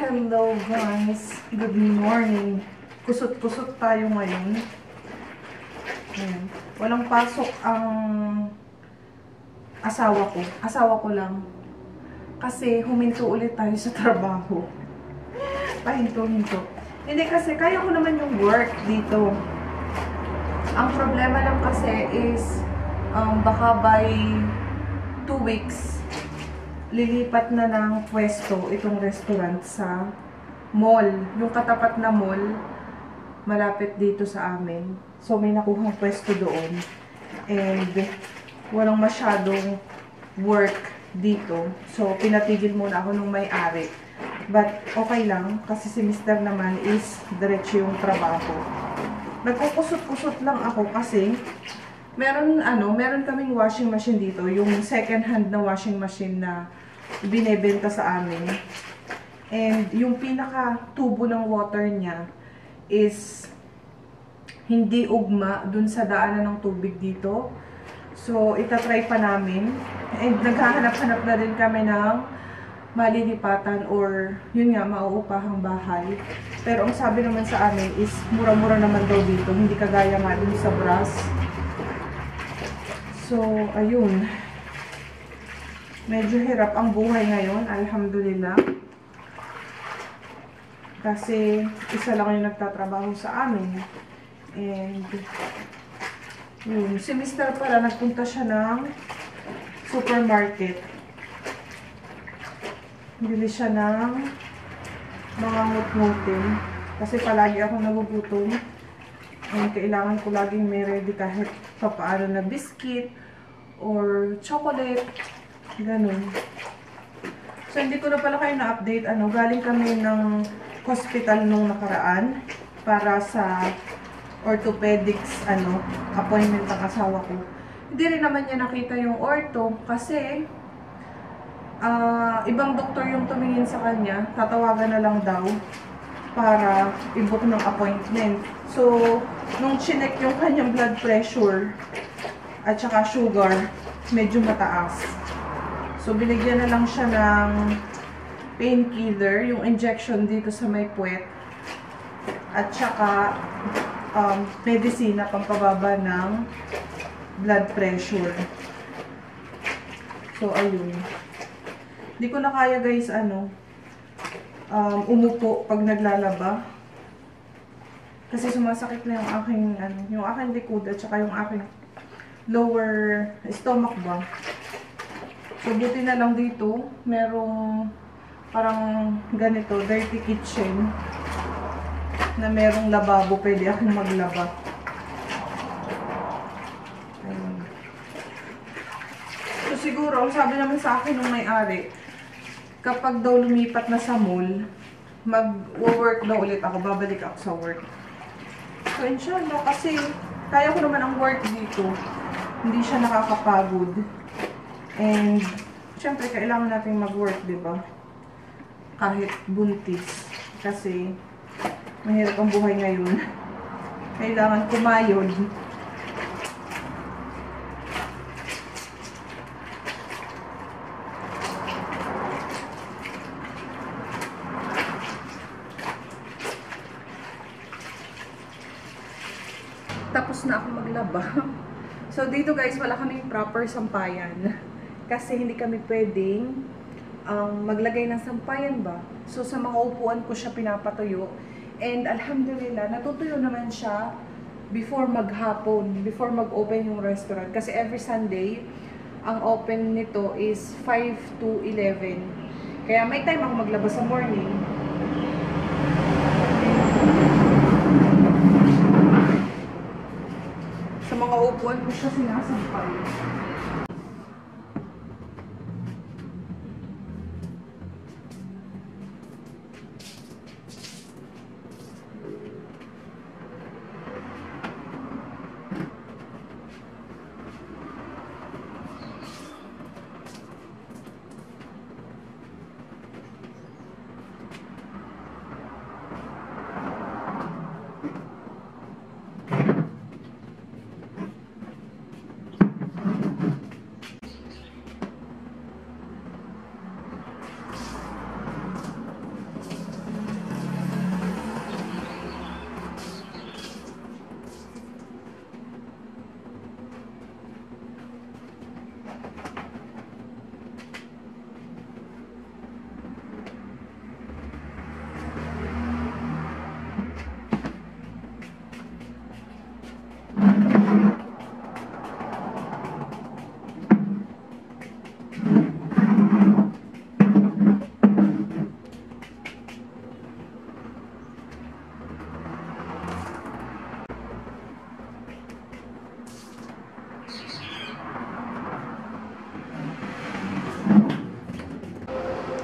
Hello guys, good morning. Kusot-kusot tayo ngayon. Ayan. Walang pasok ang asawa ko. Asawa ko lang. Kasi huminto ulit tayo sa trabaho. Pahinto-hinto. Hindi kasi kaya ko naman yung work dito. Ang problema lang kasi is baka by 2 weeks lilipat na ng pwesto itong restaurant sa mall. Yung katapat na mall, malapit dito sa amin. So, may nakuhang pwesto doon. And, walang masyadong work dito. So, pinatigil muna ako nung may-ari. But, okay lang. Kasi si Mr. naman is diretso yung trabaho. Nagkukusot-kusot lang ako kasi meron kaming washing machine dito. Yung second hand na washing machine na binebenta sa amin. And yung pinaka tubo ng water niya is hindi ugma dun sa daanan ng tubig dito. So, itatry pa namin. And naghahanap-hanap na rin kami ng malilipatan or yun nga, mauupahang bahay. Pero ang sabi naman sa amin is mura-mura naman daw dito. Hindi kagaya nga dun sa Brass. So, ayun. Medyo hirap ang buhay ngayon, alhamdulillah. Kasi isa lang yung nagtatrabaho sa amin. And yun, si Mr. pala nagpunta siya ng supermarket. Bili siya ng mga ngut-ngutin. Kasi palagi akong nagugutom. And kailangan ko laging may ready kahit papaano na biscuit or chocolate. Ganun. So, hindi ko na pala kayo na-update. Galing kami ng hospital nung nakaraan para sa orthopedics, appointment ng asawa ko. Hindi rin naman niya nakita yung ortho kasi ibang doktor yung tumingin sa kanya. Tatawagan na lang daw para i-book ng appointment. So, nung chinek yung kanyang blood pressure at saka sugar, medyo mataas. So, binigyan na lang siya ng painkiller, yung injection dito sa may puwet. At saka, medisina pampababa ng blood pressure. So, ayun. Hindi ko na kaya guys, umupo pag naglalaba. Kasi sumasakit na yung aking likod at saka yung aking lower stomach ba. So, buti na lang dito, merong parang ganito, dirty kitchen, na merong lababo, pwede akong maglaba. Ayun. So, siguro, ang sabi naman sa akin ng may-ari, kapag daw lumipat na sa mall, mag-work daw ulit ako, babalik ako sa work. So, inshallah, kasi kaya ko naman ang work dito. Hindi siya nakakapagod. And, syempre, kailangan natin mag-work, diba? Kahit buntis. Kasi, mahirap ang buhay ngayon. Kailangan kumayod. Tapos na ako maglaba. So, dito guys, wala kaming proper sampayan. Kasi hindi kami pwedeng maglagay ng sampayan ba. So, sa mga upuan ko siya pinapatuyo. And alhamdulillah, natutuyo naman siya before maghapon, before mag-open yung restaurant. Kasi every Sunday, ang open nito is 5 to 11. Kaya may time ako maglaba sa morning. Sa mga upuan ko siya sinasampay.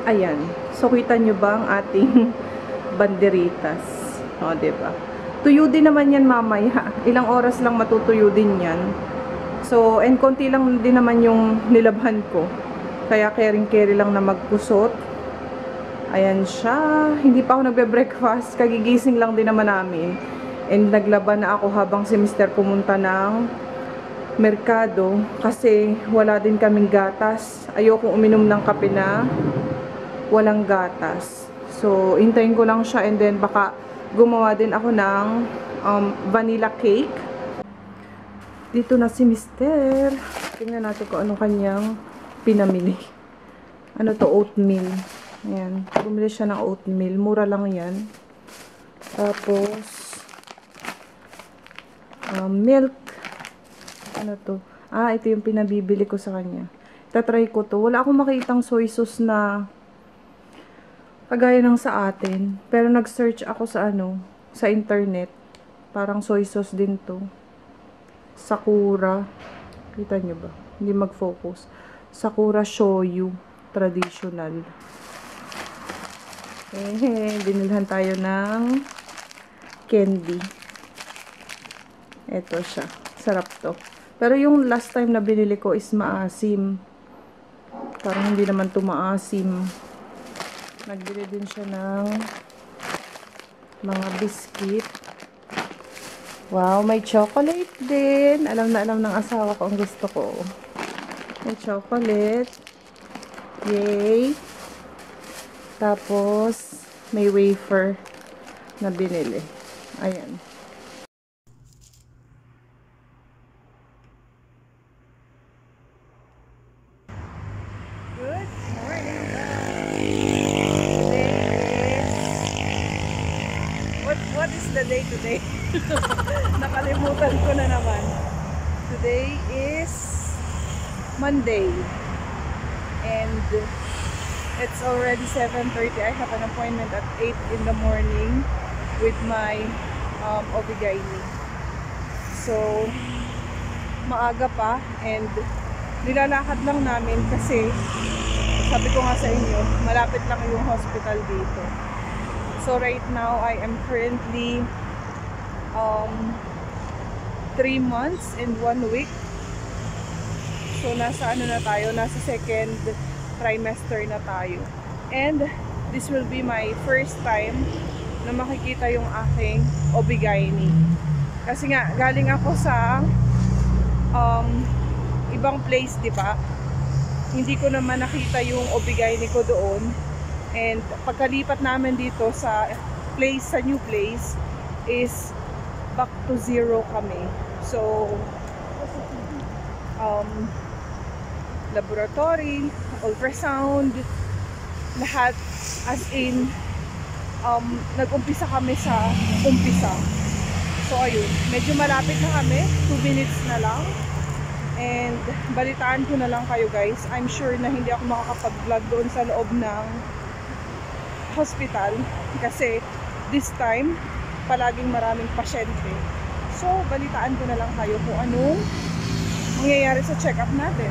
Ayan. So, kita nyo ba ang ating banderitas? O, diba? Tuyo din naman yan mamaya. Ilang oras lang matutuyo din yan. So, and konti lang din naman yung nilabhan ko. Kaya carry lang na magpusot. Ayan siya. Hindi pa ako nagbe-breakfast. Kagigising lang din naman namin. And naglaban na ako habang si Mr. pumunta ng merkado. Kasi wala din kaming gatas. Ayokong uminom ng kape na walang gatas. So, hintayin ko lang siya. And then baka gumawa din ako ng vanilla cake. Dito na si Mr. Tingnan natin kung anong kanyang pinamili. Ano to? Oatmeal. Ayan. Bumili siya ng oatmeal. Mura lang yan. Tapos, milk. Ano to? Ah, ito yung pinabibili ko sa kanya. Tatry ko to. Wala akong makitang soy sauce na kagaya ng sa atin. Pero nag-search ako sa sa internet. Parang soy sauce din to. Sakura. Kita nyo ba? Hindi mag-focus. Sakura shoyu. Traditional. Binilhan tayo ng candy. Ito siya. Sarap to. Pero yung last time na binili ko is maasim. Parang hindi naman to maasim. Nagbili din siya ng mga biscuit. Wow, may chocolate din. Alam na alam ng asawa ko ang gusto ko. May chocolate. Yay! Tapos, may wafer na binili. Ayan. Good morning, What is the day today? Nakalimutan ko na naman. Today is Monday. And it's already 7:30. I have an appointment at 8 in the morning with my OB-GYN. So, maaga pa and nilalakad lang namin kasi sabi ko nga sa inyo, malapit lang yung hospital dito. So, right now, I am currently 3 months and 1 week. So, nasa na tayo? Nasa second trimester na tayo. And this will be my first time na makikita yung aking OB-GYN. Kasi nga, galing ako sa ibang place, di ba? Hindi ko naman nakita yung OB-GYN ko doon. And pagkalipat namin dito sa place, sa new place, is back to zero kami. So, laboratory, ultrasound, lahat, as in, nag-umpisa kami sa umpisa. So, ayun, medyo malapit na kami, 2 minutes na lang. And, balitaan ko na lang kayo guys. I'm sure na hindi ako makakapag-vlog doon sa loob ng hospital. Kasi, this time, palaging maraming pasyente. So, balitaan ko na lang kayo kung anong mangyayari sa check-up natin.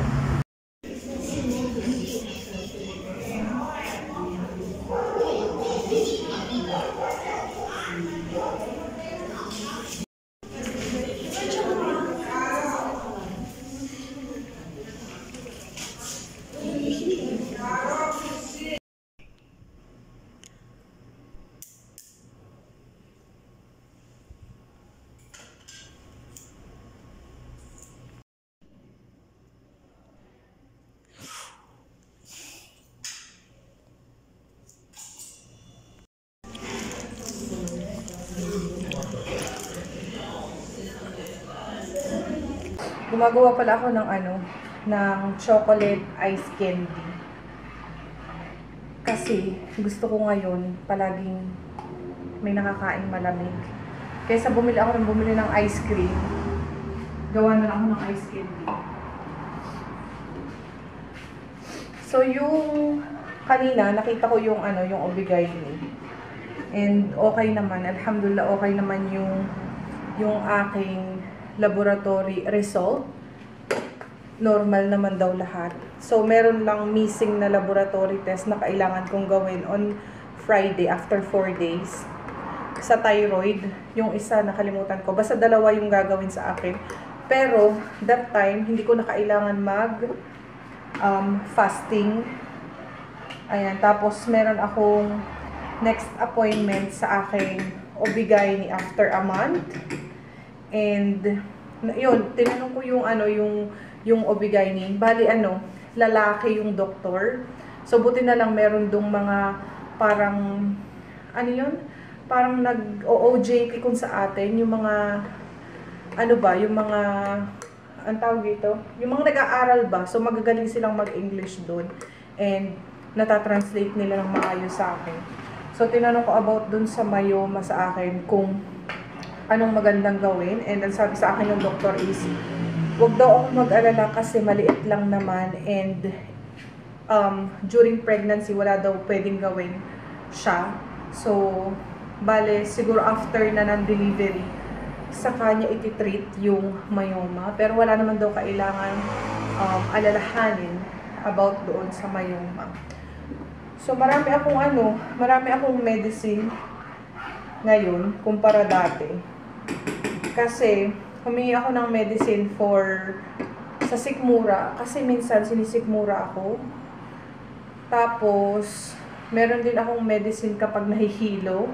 Gumagawa pala ako ng chocolate ice candy. Kasi gusto ko ngayon palaging may nakakain malamig. Kaysa bumili ng ice cream, gawa na lang ako ng ice candy. So yung kanina nakita ko yung yung OB-GYN. And okay naman, alhamdulillah okay naman yung aking laboratory result. normal naman daw lahat. So, meron lang missing na laboratory test na kailangan kong gawin on Friday after 4 days. Sa thyroid, yung isa nakalimutan ko. Basta dalawa yung gagawin sa akin. Pero, that time, hindi ko na kailangan fasting. Ayan, tapos meron akong next appointment sa aking OB-GYN after a month. And, yun, tinanong ko yung yung OB-GYN. Bali, lalaki yung doktor. So, buti na lang meron dong mga parang, parang nag-OJT kung sa atin, yung mga, yung mga, ang tawag dito? Yung mga nag-aaral ba? So, magagaling silang mag-English doon. And, natatranslate nila ng maayos sa akin. So, tinanong ko about dun sa myoma sa akin kung anong magandang gawin. And, ang sabi sa akin ng doktor is, wag daw ako mag-alala kasi maliit lang naman. And, during pregnancy, wala daw pwedeng gawin siya. So, bale, siguro after na ng delivery, sa kanya ititreat yung myoma. Pero wala naman daw kailangan alalahanin about doon sa myoma. So, marami akong medicine ngayon kumpara dati. Kasi, humingi ako ng medicine sa sikmura. Kasi minsan sinisikmura ako. Tapos, meron din akong medicine kapag nahihilo.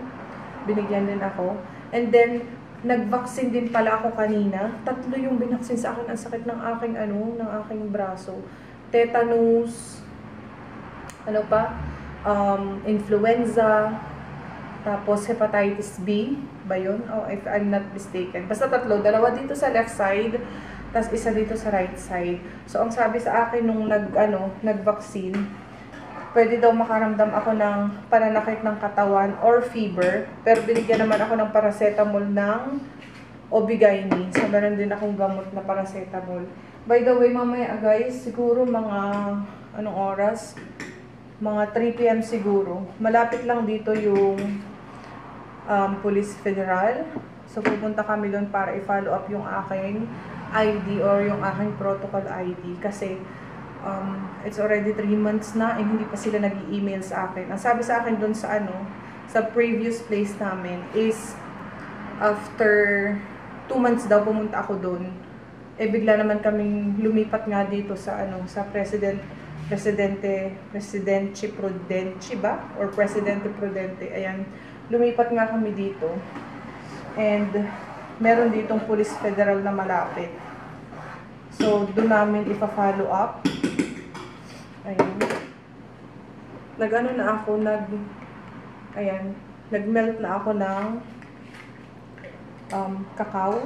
Binigyan din ako. And then, nag-vaccine din pala ako kanina. 3 yung binaksin sa akin. Ang sakit ng aking braso. Tetanus, influenza, tapos hepatitis B, ba yun? Oh, if I'm not mistaken. Basta 3. 2 dito sa left side, tapos isa dito sa right side. So, ang sabi sa akin nung nag-vaccine, pwede daw makaramdam ako ng pananakit ng katawan or fever. Pero binigyan naman ako ng paracetamol ng OB-GYN. So, meron din akong gamot na paracetamol. By the way, mamaya guys, siguro mga, anong oras? Mga 3 p.m. siguro. Malapit lang dito yung Police Federal. So, pupunta kami doon para i-follow up yung aking ID or yung aking protocol ID. Kasi, it's already 3 months na and hindi pa sila nag-i-email sa akin. Ang sabi sa akin doon sa previous place namin is after 2 months daw pumunta ako doon. Eh bigla naman kaming lumipat nga dito sa Presidente Prudente ba? Or Presidente Prudente. Ayan, lumipat nga kami dito. And meron ditong Police Federal na malapit. So, doon namin ipa-follow up. Ayan. Nag-melt na ako ng cacao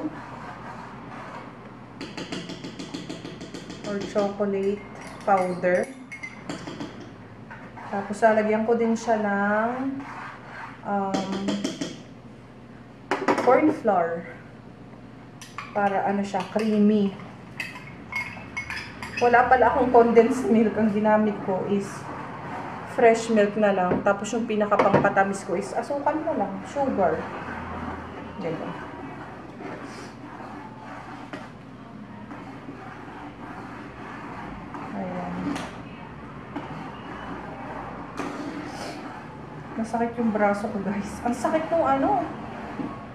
or chocolate powder. Tapos, lalagyan ko din siya ng corn flour para siya, creamy. Wala pala akong condensed milk. Ang ginamit ko is fresh milk na lang. Tapos yung pinakapangpatamis ko is asukal na lang. Sugar. Ganyan. Ayan. Masakit yung braso ko, guys. Ang sakit ng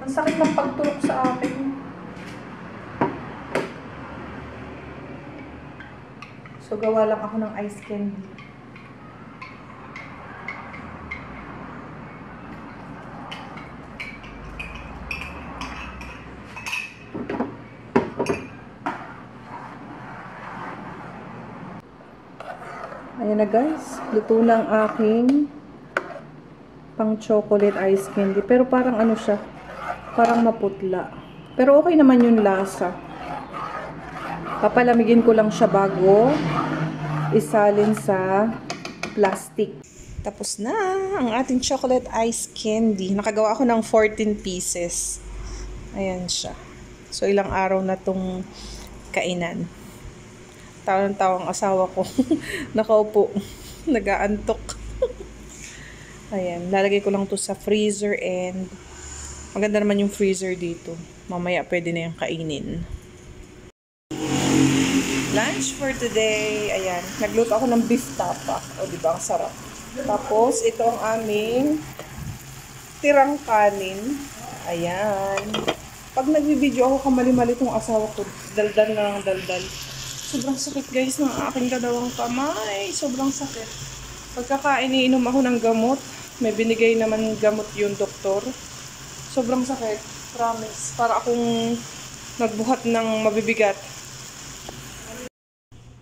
Ang sakit ng pagturok sa akin. So, gawa lang ako ng ice candy. Ayan na guys. Luto na ang aking pang chocolate ice candy. Pero parang siya. Parang maputla. Pero okay naman yung lasa. Papalamigin ko lang siya bago isalin sa plastic. Tapos na ang ating chocolate ice candy. Nakagawa ako ng 14 pieces. Ayan siya. So, ilang araw na tong kainan. Tawang-tawang asawa ko. Nakaupo. Nag-aantok. Ayan. Lalagay ko lang to sa freezer and maganda naman yung freezer dito. Mamaya pwede na yung kainin. Lunch for today. Ayan. Nagluto ako ng beef tapa. O, diba? Ang sarap. Tapos, ito ang aming tirang kanin. Ayan. Pag nagbibideo ako, kamali-mali itong asawa ko. Daldal na ng daldal. Sobrang sakit guys ng aking dalawang kamay. Sobrang sakit. Pagkakain, iinom ako ng gamot. May binigay naman gamot yung doktor. Sobrang sakit. Promise. Para akong nagbuhat ng mabibigat.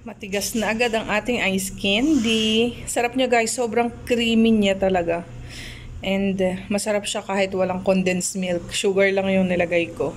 Matigas na agad ang ating ice candy. Sarap niya guys. Sobrang creamy niya talaga. And masarap siya kahit walang condensed milk. Sugar lang yung nilagay ko.